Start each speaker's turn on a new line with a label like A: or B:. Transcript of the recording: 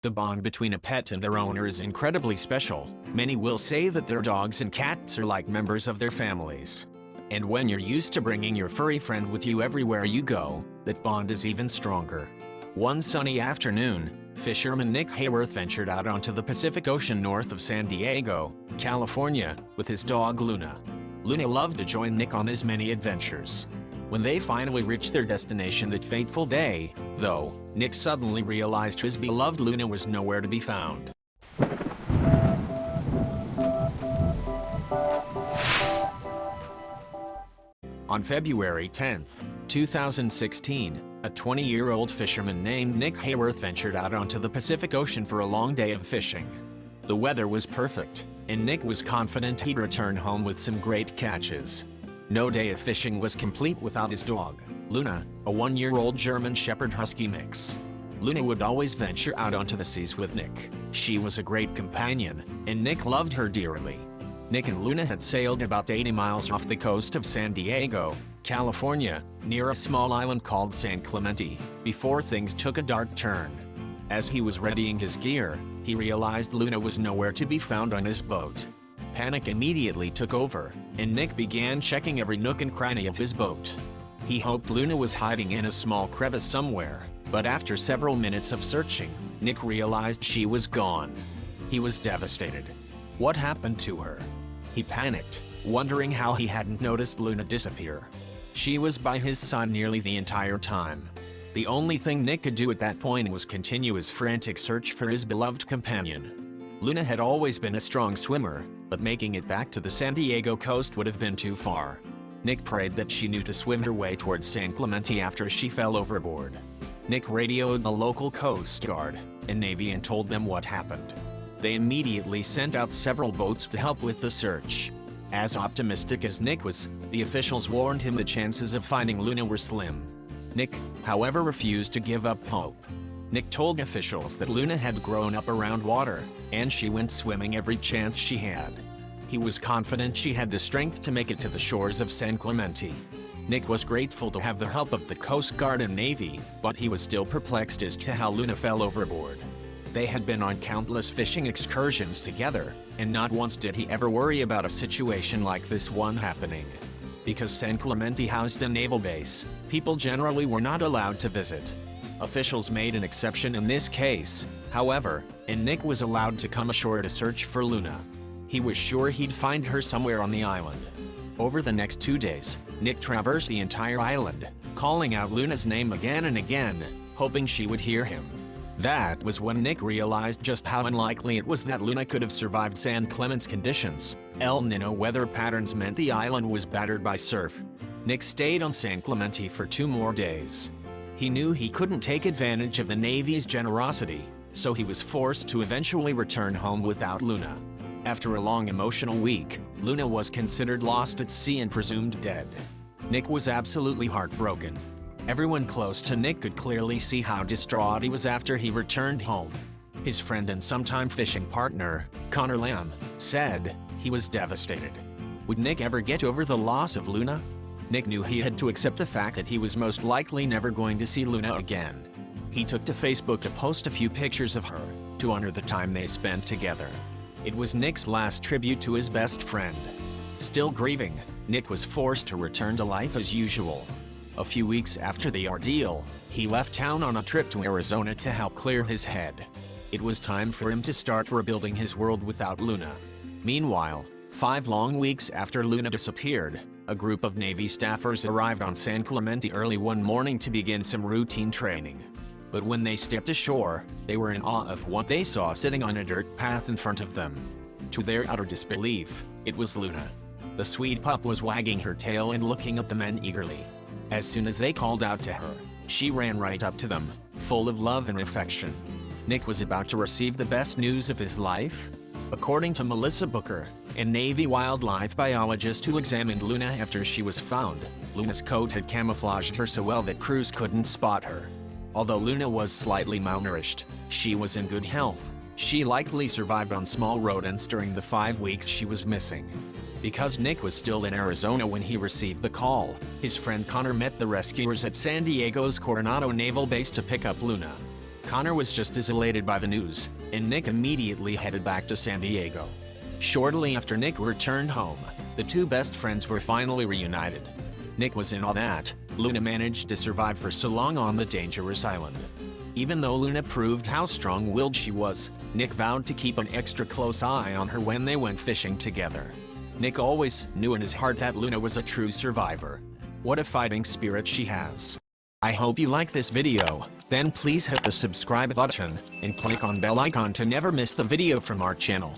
A: The bond between a pet and their owner is incredibly special. Many will say that their dogs and cats are like members of their families. And when you're used to bringing your furry friend with you everywhere you go, that bond is even stronger. One sunny afternoon, fisherman Nick Hayworth ventured out onto the Pacific Ocean north of San Diego, California, with his dog Luna. Luna loved to join Nick on his many adventures. When they finally reached their destination that fateful day, though, Nick suddenly realized his beloved Luna was nowhere to be found. On February 10, 2016, a 20-year-old fisherman named Nick Hayworth ventured out onto the Pacific Ocean for a long day of fishing. The weather was perfect, and Nick was confident he'd return home with some great catches. No day of fishing was complete without his dog, Luna, a 1-year-old German Shepherd Husky mix. Luna would always venture out onto the seas with Nick. She was a great companion, and Nick loved her dearly. Nick and Luna had sailed about 80 miles off the coast of San Diego, California, near a small island called San Clemente, before things took a dark turn. As he was readying his gear, he realized Luna was nowhere to be found on his boat. Panic immediately took over, and Nick began checking every nook and cranny of his boat. He hoped Luna was hiding in a small crevice somewhere, but after several minutes of searching, Nick realized she was gone. He was devastated. What happened to her? He panicked, wondering how he hadn't noticed Luna disappear. She was by his side nearly the entire time. The only thing Nick could do at that point was continue his frantic search for his beloved companion. Luna had always been a strong swimmer, but making it back to the San Diego coast would have been too far. Nick prayed that she knew to swim her way towards San Clemente after she fell overboard. Nick radioed the local Coast Guard and Navy and told them what happened. They immediately sent out several boats to help with the search. As optimistic as Nick was, the officials warned him the chances of finding Luna were slim. Nick, however, refused to give up hope. Nick told officials that Luna had grown up around water, and she went swimming every chance she had. He was confident she had the strength to make it to the shores of San Clemente. Nick was grateful to have the help of the Coast Guard and Navy, but he was still perplexed as to how Luna fell overboard. They had been on countless fishing excursions together, and not once did he ever worry about a situation like this one happening. Because San Clemente housed a naval base, people generally were not allowed to visit. Officials made an exception in this case, however, and Nick was allowed to come ashore to search for Luna. He was sure he'd find her somewhere on the island. Over the next 2 days, Nick traversed the entire island, calling out Luna's name again and again, hoping she would hear him. That was when Nick realized just how unlikely it was that Luna could have survived San Clemente's conditions. El Niño weather patterns meant the island was battered by surf. Nick stayed on San Clemente for 2 more days. He knew he couldn't take advantage of the Navy's generosity, so he was forced to eventually return home without Luna. After a long emotional week, Luna was considered lost at sea and presumed dead. Nick was absolutely heartbroken. Everyone close to Nick could clearly see how distraught he was after he returned home. His friend and sometime fishing partner, Connor Lamb, said he was devastated. Would Nick ever get over the loss of Luna? Nick knew he had to accept the fact that he was most likely never going to see Luna again. He took to Facebook to post a few pictures of her, to honor the time they spent together. It was Nick's last tribute to his best friend. Still grieving, Nick was forced to return to life as usual. A few weeks after the ordeal, he left town on a trip to Arizona to help clear his head. It was time for him to start rebuilding his world without Luna. Meanwhile, 5 long weeks after Luna disappeared, a group of Navy staffers arrived on San Clemente early one morning to begin some routine training. But when they stepped ashore, they were in awe of what they saw sitting on a dirt path in front of them. To their utter disbelief, it was Luna. The sweet pup was wagging her tail and looking at the men eagerly. As soon as they called out to her, she ran right up to them, full of love and affection. Nick was about to receive the best news of his life. According to Melissa Booker, a Navy wildlife biologist who examined Luna after she was found, Luna's coat had camouflaged her so well that crews couldn't spot her. Although Luna was slightly malnourished, she was in good health. She likely survived on small rodents during the 5 weeks she was missing. Because Nick was still in Arizona when he received the call, his friend Connor met the rescuers at San Diego's Coronado Naval Base to pick up Luna. Connor was just as elated by the news, and Nick immediately headed back to San Diego. Shortly after Nick returned home, the two best friends were finally reunited. Nick was in awe that Luna managed to survive for so long on the dangerous island. Even though Luna proved how strong-willed she was, Nick vowed to keep an extra close eye on her when they went fishing together. Nick always knew in his heart that Luna was a true survivor. What a fighting spirit she has. I hope you like this video, then please hit the subscribe button and click on bell icon to never miss the video from our channel.